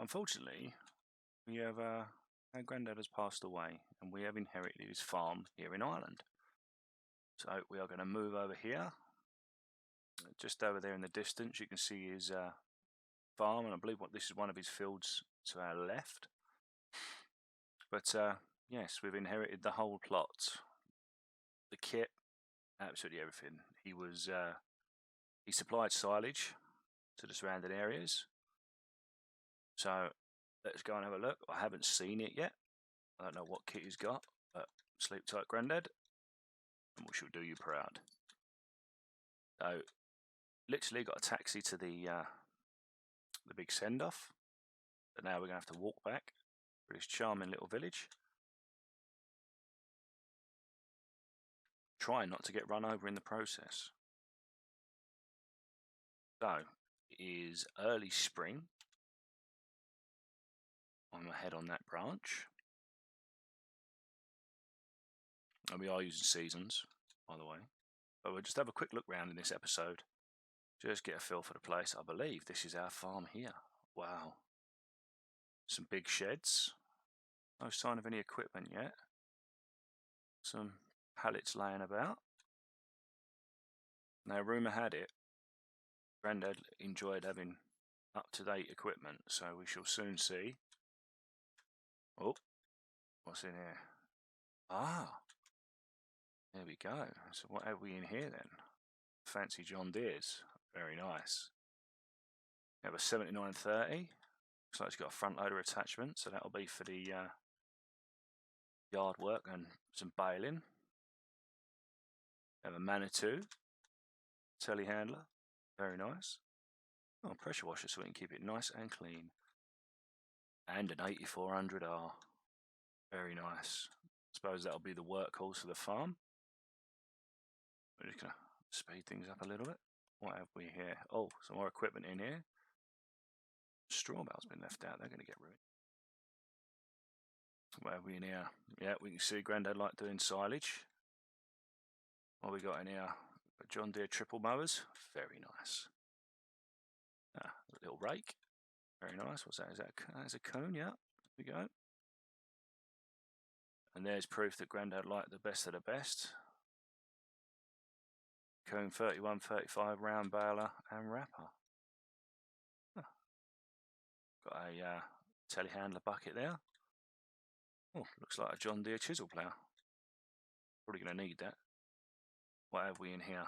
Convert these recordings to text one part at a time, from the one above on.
unfortunately, we have our granddad has passed away, and we have inherited his farm here in Ireland. So we are going to move over here. Just over there in the distance, you can see his farm, and I believe this is one of his fields to our left. But yes, we've inherited the whole plot, the kit, absolutely everything. He supplied silage to the surrounding areas. So let's go and have a look. I haven't seen it yet. I don't know what kit he's got, but sleep tight, Grandad, and we shall do you proud. So, literally got a taxi to the big send-off, but now we're going to have to walk back through this charming little village. Try not to get run over in the process. So, it is early spring. I'm ahead on that branch. And we are using seasons, by the way. But we'll just have a quick look round in this episode. Just get a feel for the place. I believe this is our farm here. Wow. Some big sheds. No sign of any equipment yet. Some pallets laying about. Now, rumour had it, Grandad enjoyed having up-to-date equipment, so we shall soon see. Oh, what's in here? Ah, there we go. So what have we in here then? Fancy John Deere's. Very nice. We have a 7930. Looks like it's got a front loader attachment, so that'll be for the yard work and some baling. We have a Manitou telehandler. Very nice. Oh, pressure washer so we can keep it nice and clean. And an 8400R. Very nice. I suppose that'll be the workhorse for the farm. We're just going to speed things up a little bit. What have we here? Oh, some more equipment in here. Straw bale's been left out. They're going to get ruined. What have we in here? Yeah, we can see Grandad like doing silage. What we got in here? John Deere triple mowers. Very nice. A little rake. Very nice. What's that? Is that a cone? Yeah. There we go. And there's proof that Grandad liked the best of the best. Cone 31, 35, round baler and wrapper. Got a telehandler bucket there. Oh, looks like a John Deere chisel plough. Probably going to need that. What have we in here?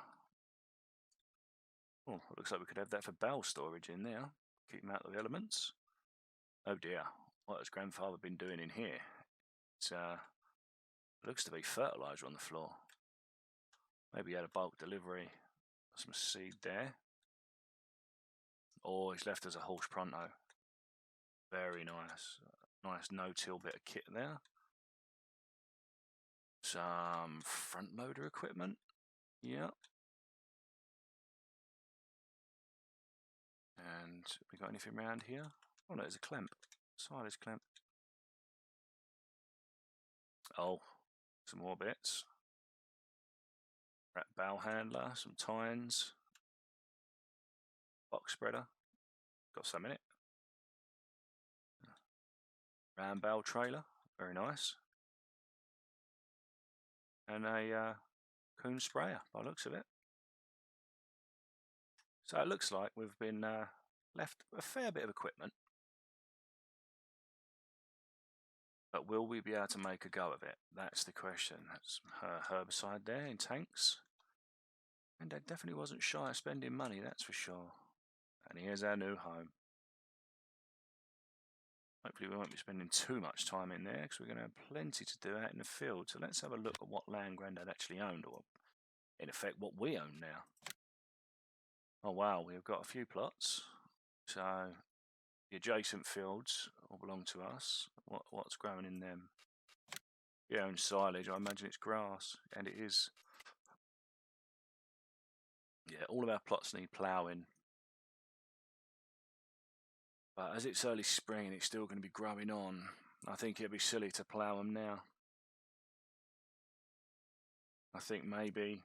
Oh, looks like we could have that for bale storage in there. Keep them out of the elements. Oh dear, what has grandfather been doing in here? It looks to be fertiliser on the floor. Maybe he had a bulk delivery of some seed there. Or he's left us a horse pronto. Very nice. Nice no-till bit of kit there. Some front loader equipment. Yep. And we got anything around here? Oh no, there's a clamp. Silage clamp. Oh, some more bits. Wrap bale handler, some tines. Box spreader. Got some in it. Round bale trailer. Very nice. And a coon sprayer by the looks of it. So it looks like we've been left a fair bit of equipment. But will we be able to make a go of it? That's the question. That's herbicide there in tanks. And Dad definitely wasn't shy of spending money, that's for sure. And here's our new home. Hopefully we won't be spending too much time in there because we're going to have plenty to do out in the field. So let's have a look at what land Grandad actually owned, or in effect what we own now. Oh wow, we've got a few plots. So the adjacent fields all belong to us. What's growing in them? We own silage, I imagine it's grass, and it is. Yeah, all of our plots need ploughing. But as it's early spring and it's still going to be growing on, I think it'd be silly to plough them now. I think maybe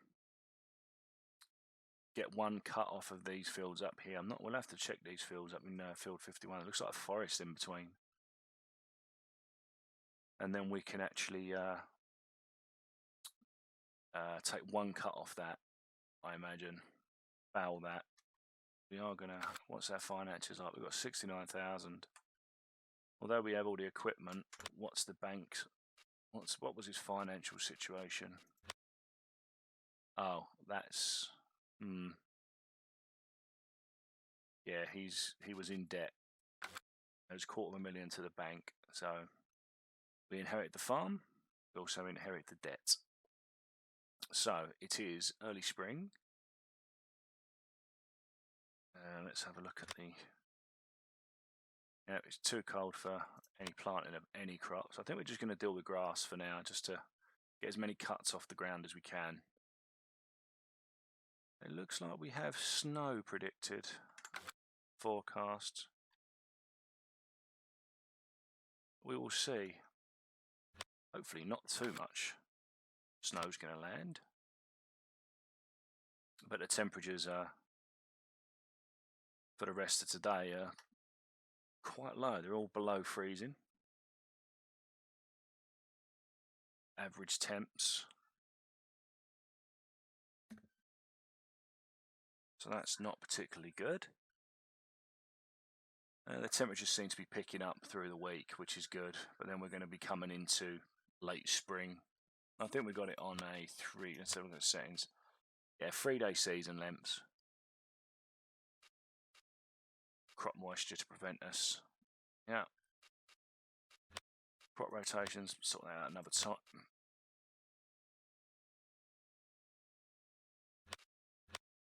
get one cut off of these fields up here. We'll have to check these fields up in field 51. It looks like a forest in between. And then we can actually take one cut off that, I imagine. Foul that. We are gonna, what's our finances like? We've got 69,000. Although we have all the equipment, what's the bank's, what was his financial situation? Oh, that's, yeah, he was in debt. There was $250,000 to the bank. So we inherit the farm, we also inherit the debt. So it is early spring. Let's have a look at the, yeah, it's too cold for any planting of any crops. I think we're just going to deal with grass for now, just to get as many cuts off the ground as we can. It looks like we have snow predicted, forecast. We will see. Hopefully not too much snow's going to land. But the temperatures are, for the rest of today, are quite low. They're all below freezing. Average temps. So that's not particularly good. The temperatures seem to be picking up through the week, which is good. But then we're going to be coming into late spring. I think we got it on a 3. Let's have a look at the settings. Yeah, 3-day season lengths. Crop moisture to prevent us. Yeah. Crop rotations, sort that out another time.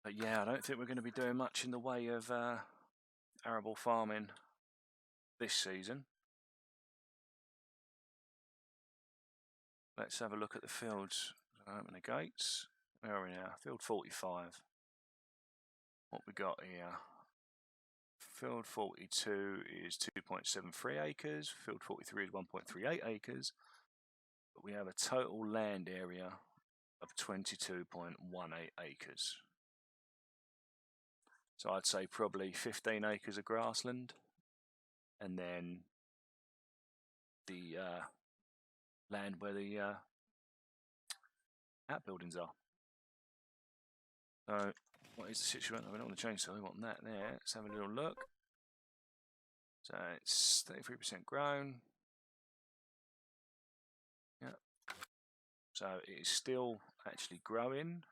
But yeah, I don't think we're going to be doing much in the way of arable farming this season. Let's have a look at the fields. Open the gates. Where are we now? Field 45. What we got here? Field 42 is 2.73 acres. Field 43 is 1.38 acres. But we have a total land area of 22.18 acres. So I'd say probably 15 acres of grassland, and then the land where the outbuildings are. So what is the situation? I don't want to change, so we want that there. Let's have a little look. So it's 33% grown. Yeah. So it is still actually growing.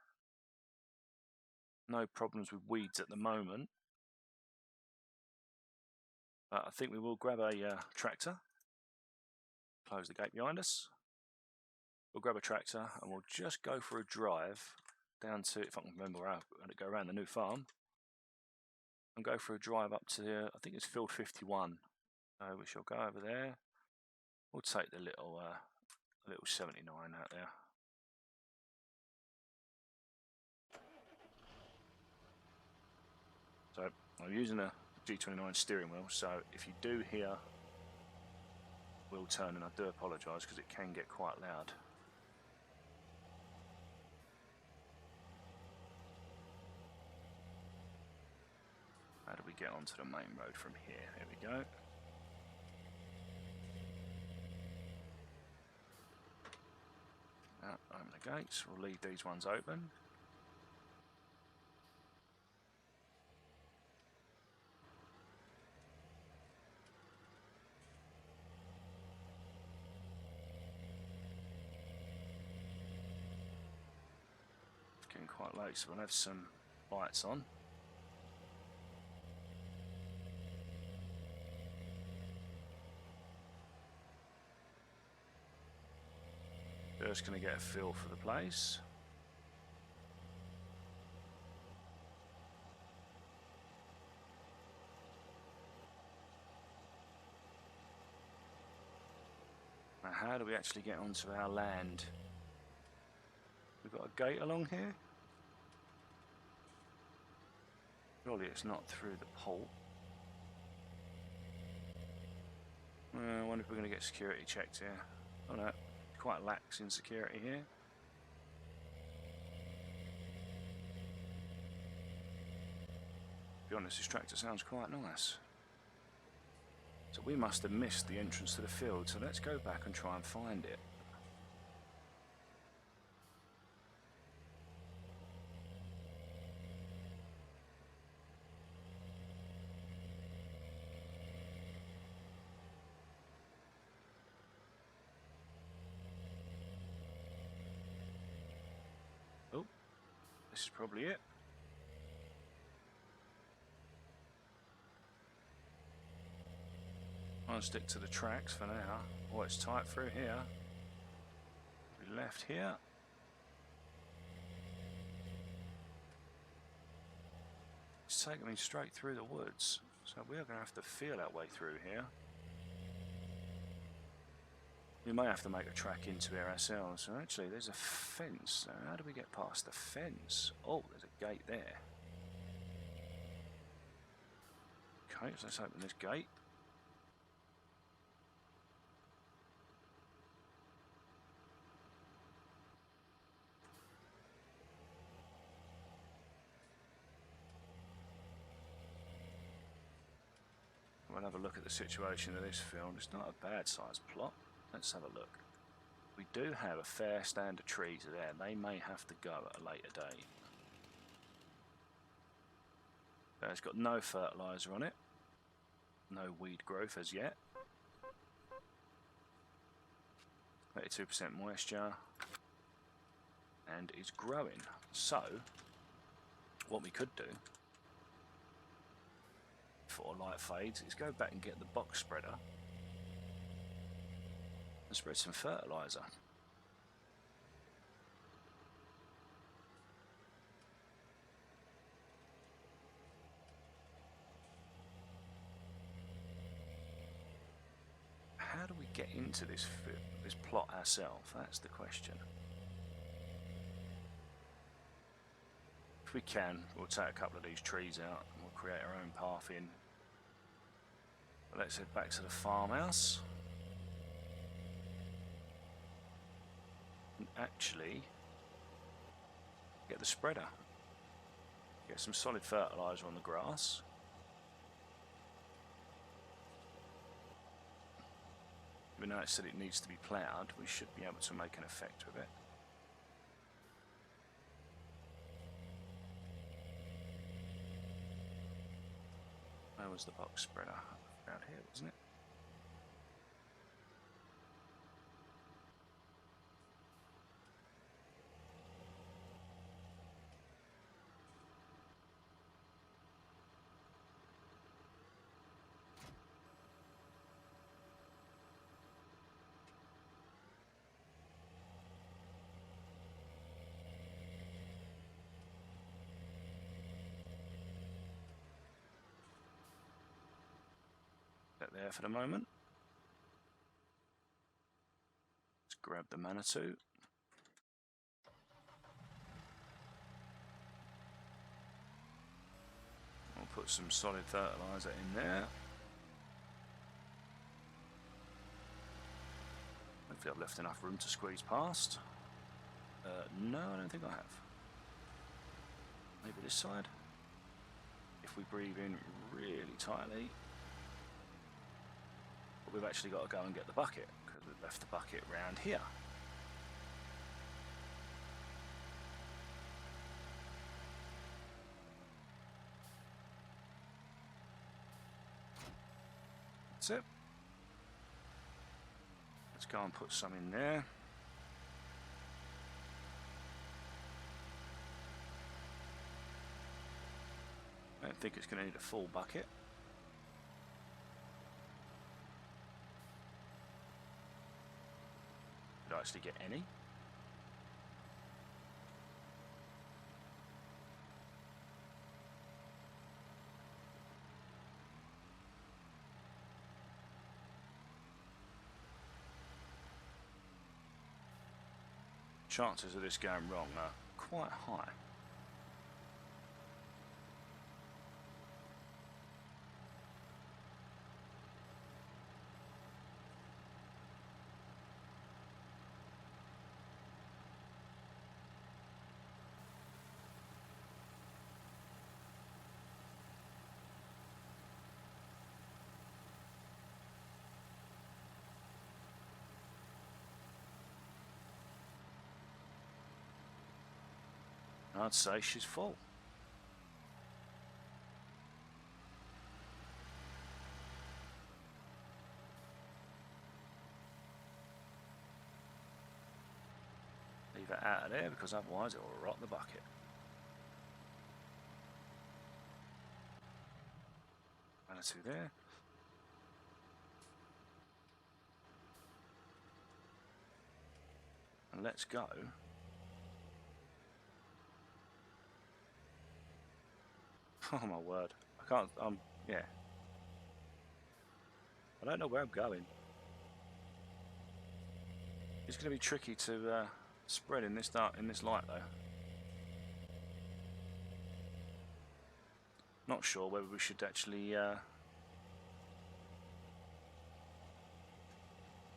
No problems with weeds at the moment. But I think we will grab a tractor. Close the gate behind us. We'll grab a tractor and we'll just go for a drive down to, if I can remember how to go around the new farm, and go for a drive up to, I think it's field 51. So we shall go over there. We'll take the little 79 out there. So I'm using a G29 steering wheel, so if you do hear wheel turning, I do apologise because it can get quite loud. How do we get onto the main road from here? Here we go. Now, open the gates. We'll leave these ones open. It's getting quite late, so we'll have some lights on. Just going to get a feel for the place. Now, how do we actually get onto our land? We've got a gate along here. Surely it's not through the pole. I wonder if we're going to get security checked here. Oh no, quite lax in security here. be honest, this tractor sounds quite nice. So we must have missed the entrance to the field, so let's go back and try and find it. Oh, this is probably it. I'll stick to the tracks for now. Oh, it's tight through here. We left here. It's taking me straight through the woods, so we are going to have to feel our way through here. We may have to make a track into here ourselves. So actually, there's a fence. So how do we get past the fence? Oh, there's a gate there. Okay, so let's open this gate. We'll have a look at the situation of this field. It's not a bad sized plot. Let's have a look. We do have a fair stand of trees there. They may have to go at a later date. It's got no fertiliser on it. No weed growth as yet. 32% moisture. And it's growing. So, what we could do before light fades is go back and get the box spreader and spread some fertiliser. How do we get into this plot ourselves? That's the question. If we can, we'll take a couple of these trees out and we'll create our own path in. But let's head back to the farmhouse. And actually get the spreader. Get some solid fertiliser on the grass. Even though it said it needs to be ploughed, we should be able to make an effect with it. Where was the box spreader? Around here, wasn't it? There for the moment. Let's grab the Manitou. We'll put some solid fertiliser in there. Hopefully I've left enough room to squeeze past. No, I don't think I have. Maybe this side. If we breathe in really tightly. But we've actually got to go and get the bucket because we've left the bucket round here. That's it. Let's go and put some in there. I don't think it's going to need a full bucket. Did I actually get any? Chances of this going wrong are quite high. I'd say she's full. Leave it out of there because otherwise it will rot the bucket. One or two there. And let's go. Oh my word. I can't, yeah. I don't know where I'm going. It's going to be tricky to spread in this light though. Not sure whether we should actually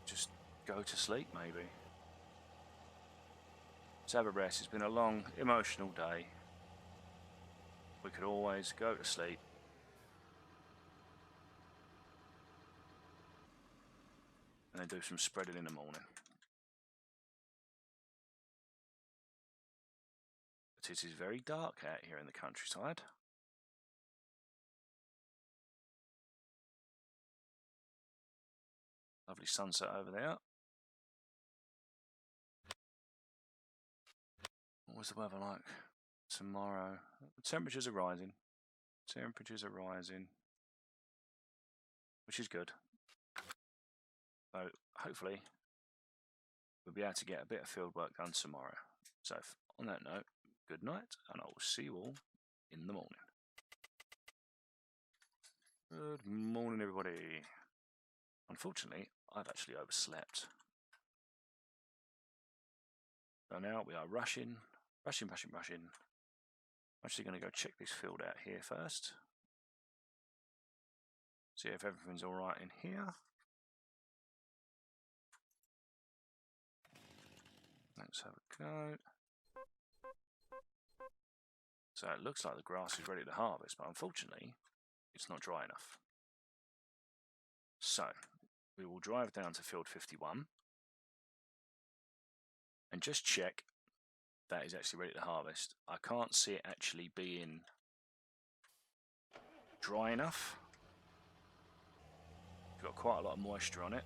just go to sleep maybe. Let's have a rest. It's been a long, emotional day. We could always go to sleep. And then do some spreading in the morning. But it is very dark out here in the countryside. Lovely sunset over there. What's the weather like tomorrow? The temperatures are rising. Temperatures are rising, which is good. So hopefully we'll be able to get a bit of field work done tomorrow. So on that note, good night, and I will see you all in the morning. Good morning, everybody. Unfortunately, I've actually overslept. So now we are rushing. I'm actually going to go check this field out here first. See if everything's all right in here. Let's have a go. So it looks like the grass is ready to harvest, but unfortunately, it's not dry enough. So we will drive down to field 51 and just check that is actually ready to harvest. I can't see it actually being dry enough. It's got quite a lot of moisture on it.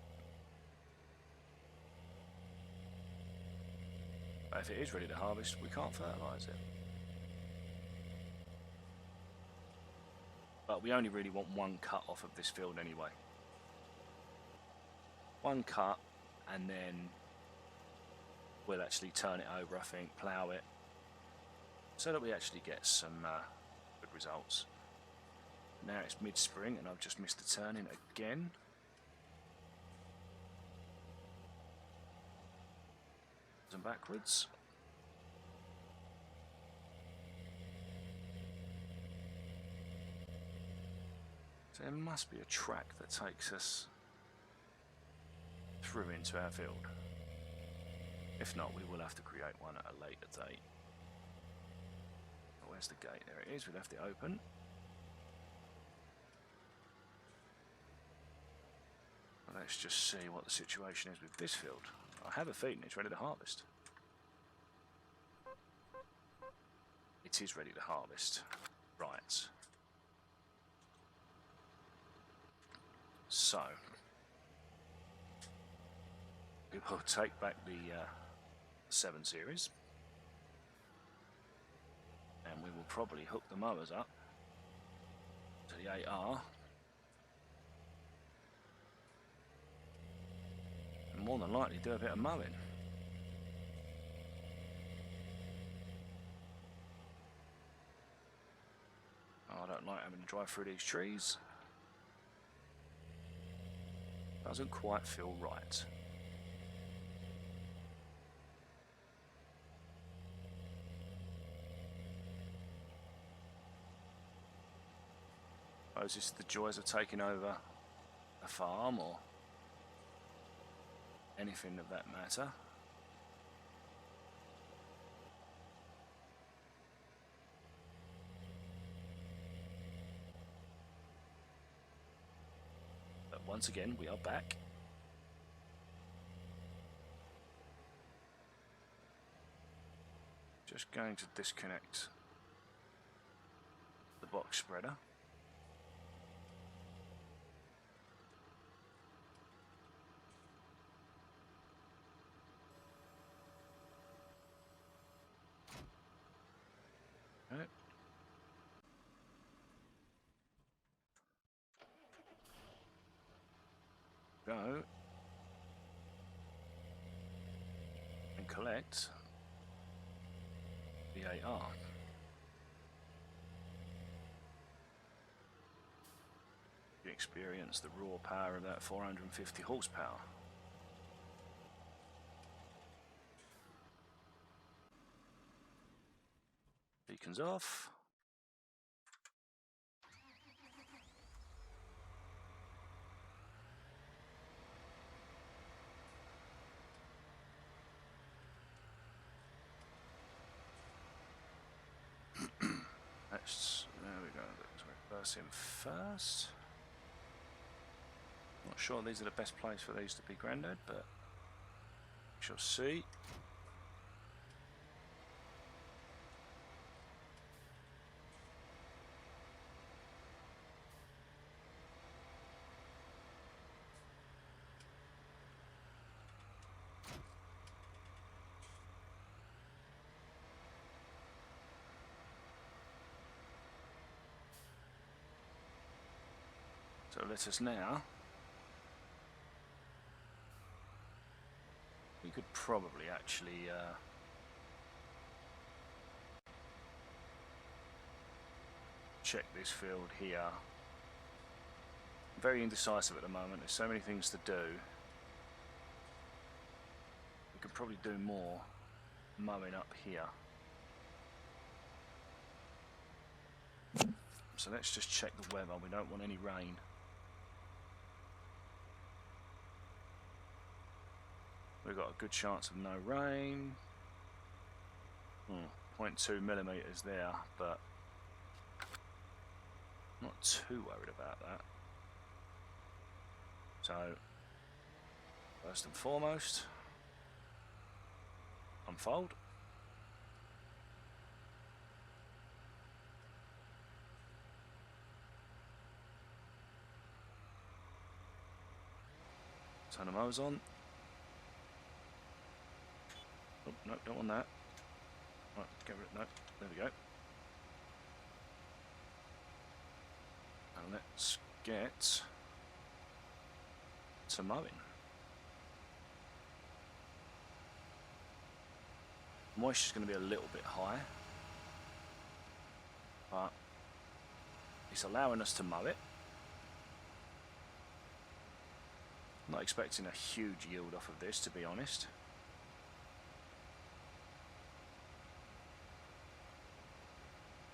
But if it is ready to harvest, we can't fertilise it. But we only really want one cut off of this field anyway. One cut, and then we'll actually turn it over, I think, plough it, so that we actually get some good results. Now it's mid-spring and I've just missed the turning again. And backwards. So there must be a track that takes us through into our field. If not, we will have to create one at a later date. Oh, where's the gate? There it is. We left it open. Well, let's just see what the situation is with this field. I have a feeling it's ready to harvest. It is ready to harvest. Right. So we will take back the 7 Series, and we will probably hook the mowers up to the 8R, and more than likely do a bit of mowing. Oh, I don't like having to drive through these trees. Doesn't quite feel right. Oh, is this the joys of taking over a farm or anything of that matter? But once again, we are back. Just going to disconnect the box spreader. Okay. Go and collect the AR. You experience the raw power of that 450 horsepower. Beacons off. There we go. Let's reverse him first. Not sure these are the best place for these to be, Grandad, but we shall see. So let us now. We could probably actually check this field here. I'm very indecisive at the moment. There's so many things to do. We could probably do more mowing up here. So let's just check the weather. We don't want any rain. We've got a good chance of no rain. 0.2 millimeters there, but not too worried about that. So, first and foremost, unfold. Turn the mowers on. Oh, no, don't want that. Right, get rid of no. There we go. And let's get to mowing. Moisture's going to be a little bit high, but it's allowing us to mow it. Not expecting a huge yield off of this, to be honest.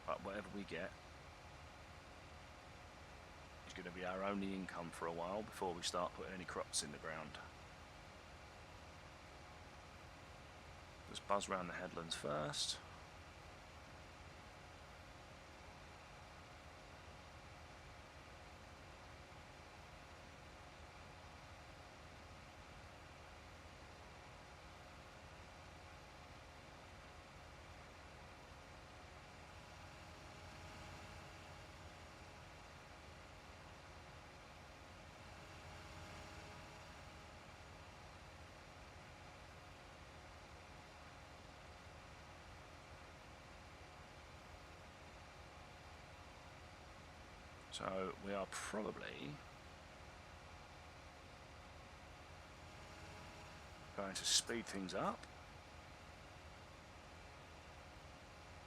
But whatever we get is going to be our only income for a while before we start putting any crops in the ground. Let's buzz around the headlands first. So we are probably going to speed things up,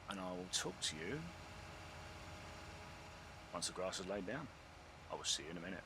and I will talk to you once the grass is laid down. I will see you in a minute.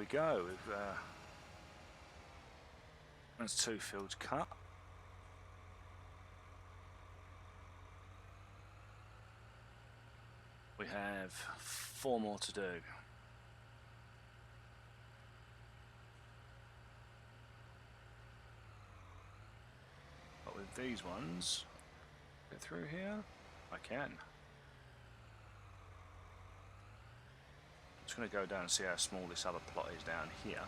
we go. That's 2 fields cut. We have 4 more to do. But with these ones, get through here? I can. I'm just going to go down and see how small this other plot is down here.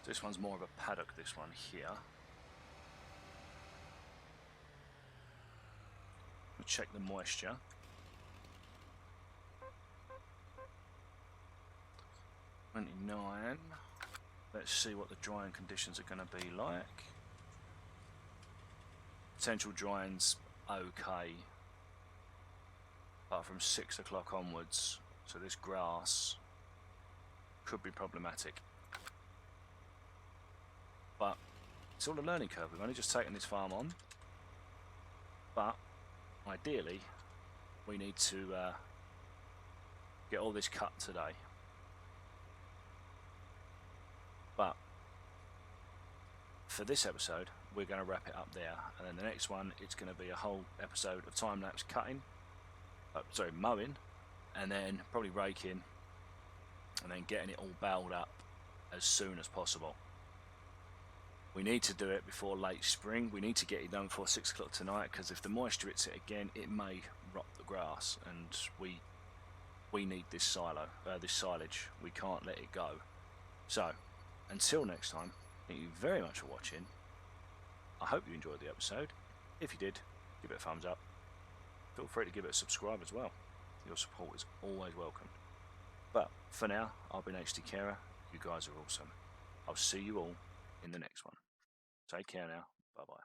This one's more of a paddock, this one here. We'll check the moisture. Let's see what the drying conditions are going to be like. Potential drying's okay, apart from 6 o'clock onwards, so this grass could be problematic. But it's all a learning curve. We've only just taken this farm on, but ideally we need to get all this cut today. But for this episode, we're going to wrap it up there, and then the next one, it's going to be a whole episode of time-lapse cutting, mowing, and then probably raking, and then getting it all baled up as soon as possible. We need to do it before late spring. We need to get it done before 6 o'clock tonight, because if the moisture hits it again, it may rot the grass, and we need this silage. We can't let it go. So, until next time, thank you very much for watching. I hope you enjoyed the episode. If you did, give it a thumbs up. Feel free to give it a subscribe as well. Your support is always welcome. But for now, I've been HD Carer. You guys are awesome. I'll see you all in the next one. Take care now. Bye bye.